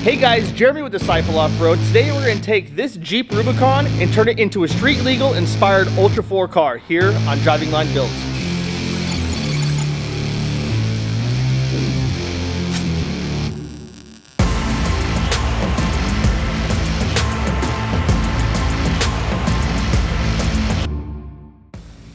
Hey guys, Jeremy with Disciple Off-Road. Today we're going to take this Jeep Rubicon and turn it into a street legal inspired Ultra4 car here on Driving Line Builds.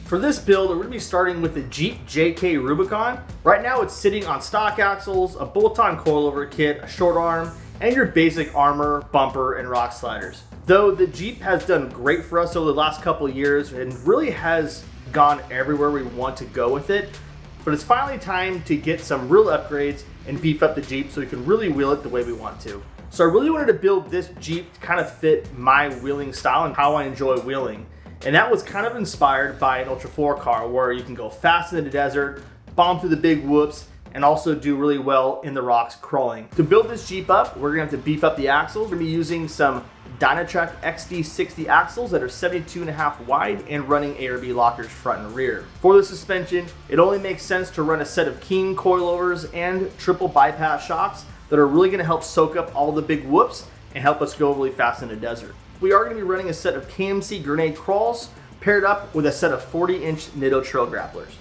For this build, we're going to be starting with the Jeep JK Rubicon. Right now it's sitting on stock axles, a bolt-on coilover kit, a short arm, and your basic armor, bumper, and rock sliders. Though the Jeep has done great for us over the last couple of years and really has gone everywhere we want to go with it, but it's finally time to get some real upgrades and beef up the Jeep so we can really wheel it the way we want to. So I really wanted to build this Jeep to kind of fit my wheeling style and how I enjoy wheeling. And that was kind of inspired by an Ultra4 car where you can go fast in the desert, bomb through the big whoops, and also do really well in the rocks crawling. To build this Jeep up, we're gonna have to beef up the axles. We're gonna be using some Dynatrac XD60 axles that are 72.5 wide and running ARB lockers front and rear. For the suspension, it only makes sense to run a set of King coilovers and triple bypass shocks that are really gonna help soak up all the big whoops and help us go really fast in the desert. We are going to be running a set of KMC grenade crawls paired up with a set of 40-inch Nitto trail grapplers.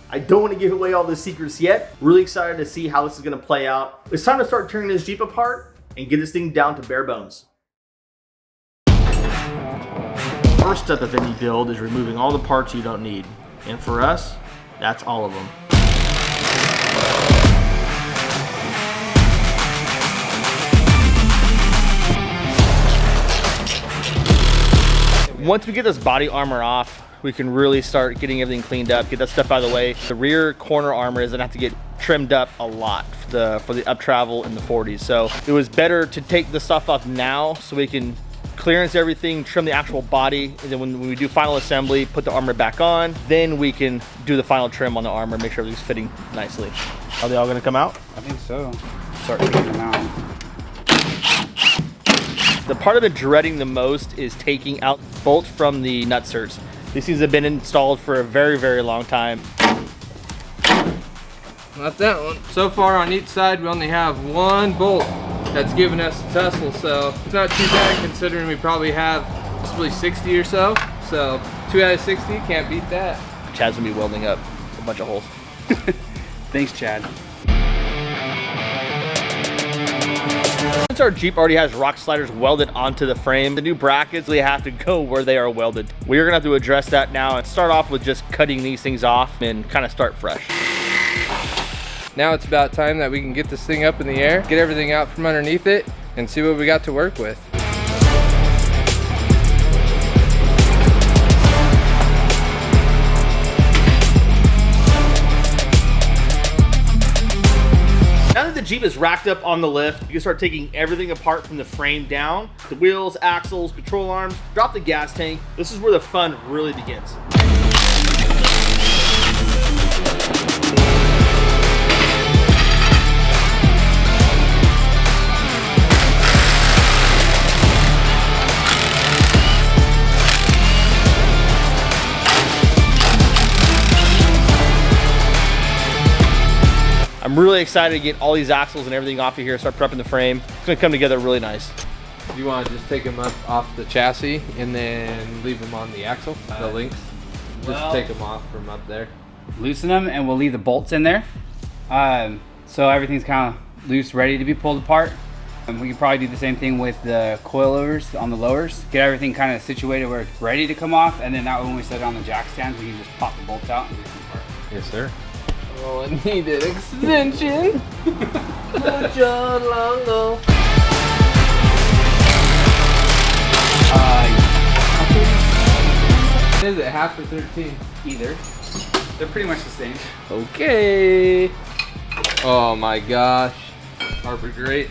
I don't want to give away all the secrets yet. Really excited to see how this is going to play out. It's time to start tearing this Jeep apart and get this thing down to bare bones. First step of any build is removing all the parts you don't need. And for us, that's all of them. Once we get this body armor off, we can really start getting everything cleaned up, get that stuff out of the way. The rear corner armor is gonna have to get trimmed up a lot for the up travel in the 40s. So it was better to take the stuff off now so we can clearance everything, trim the actual body, and then when we do final assembly, put the armor back on, then we can do the final trim on the armor, make sure everything's fitting nicely. Are they all gonna come out? I think so. Start taking them out. The part I've been dreading the most is taking out bolts from the nutserts. These things have been installed for a very, very long time. Not that one. So far on each side, we only have one bolt that's giving us a tussle, so it's not too bad considering we probably have possibly 60 or so. So 2 out of 60, can't beat that. Chad's gonna be welding up a bunch of holes. Thanks, Chad. Since our Jeep already has rock sliders welded onto the frame, the new brackets, they have to go where they are welded. We're gonna have to address that now and start off with just cutting these things off and kind of start fresh. Now it's about time that we can get this thing up in the air, get everything out from underneath it, and see what we got to work with. Now that the Jeep is racked up on the lift, you can start taking everything apart from the frame down. The wheels, axles, control arms, drop the gas tank. This is where the fun really begins. I'm really excited to get all these axles and everything off of here, start prepping the frame. It's gonna come together really nice. You want to just take them up off the chassis and then leave them on the axle, the links? Just take them off from up there. Loosen them and we'll leave the bolts in there. So everything's kind of loose, ready to be pulled apart. And we can probably do the same thing with the coilovers on the lowers. Get everything kind of situated where it's ready to come off, and then that when we set it on the jack stands, we can just pop the bolts out and leave them apart. Yes, sir. Oh, it needed extension. John Longo. Is it half or 13? Either. They're pretty much the same. Okay. Oh my gosh. Harbor great.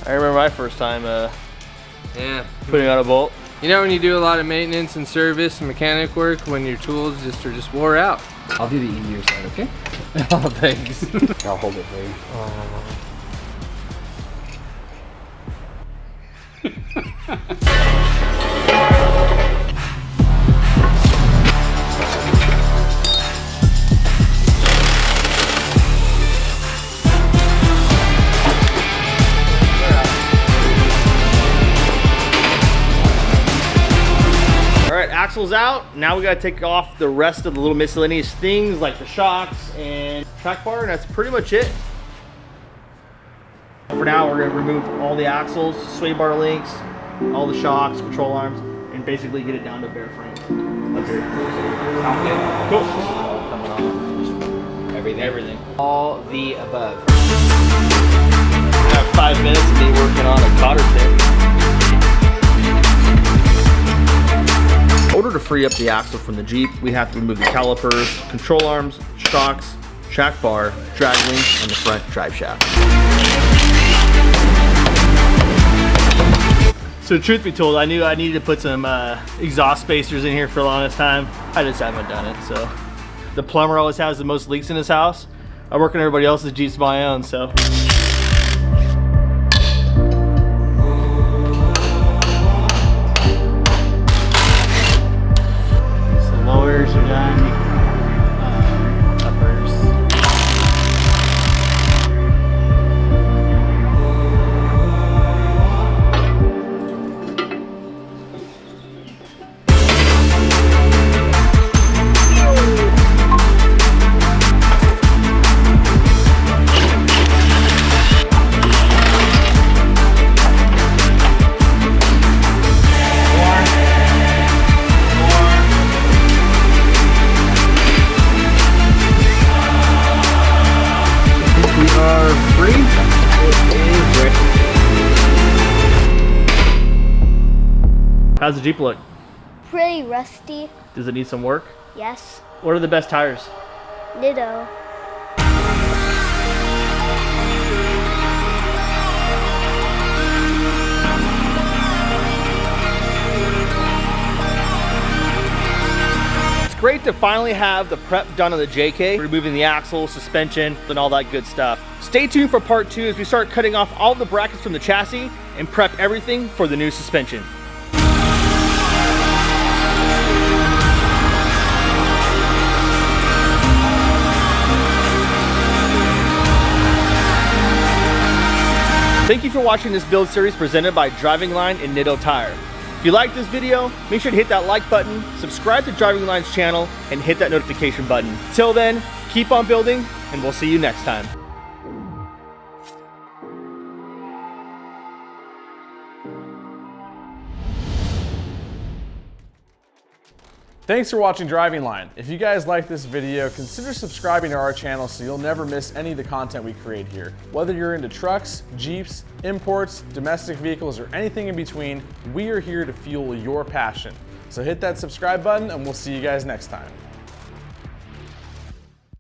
I remember my first time Yeah. putting out a bolt. You know when you do a lot of maintenance and service and mechanic work when your tools are just wore out? I'll do the easier side, okay? Oh, thanks. I'll hold it for you. axles out. Now we gotta take off the rest of the little miscellaneous things like the shocks and track bar, and that's pretty much it. For now, we're gonna remove all the axles, sway bar links, all the shocks, control arms, and basically get it down to bare frame. Okay. Sound good? Cool. All coming off. Everything. All the above. I have 5 minutes of me working on a cotter pit. In order to free up the axle from the Jeep, we have to remove the calipers, control arms, shocks, track bar, drag link, and the front drive shaft. So truth be told, I knew I needed to put some exhaust spacers in here for the longest time. I just haven't done it, so. The plumber always has the most leaks in his house. I work on everybody else's Jeeps of my own, so. So lowers are done. Uppers. How's the Jeep look? Pretty rusty. Does it need some work? Yes. What are the best tires? Ditto. It's great to finally have the prep done on the JK, removing the axle, suspension, and all that good stuff. Stay tuned for part 2 as we start cutting off all the brackets from the chassis and prep everything for the new suspension. Thank you for watching this build series presented by Driving Line and Nitto Tire. If you like this video, make sure to hit that like button, subscribe to Driving Line's channel, and hit that notification button. Till then, keep on building, and we'll see you next time. Thanks for watching Driving Line. If you guys like this video, consider subscribing to our channel so you'll never miss any of the content we create here. Whether you're into trucks, Jeeps, imports, domestic vehicles, or anything in between, we are here to fuel your passion. So hit that subscribe button and we'll see you guys next time.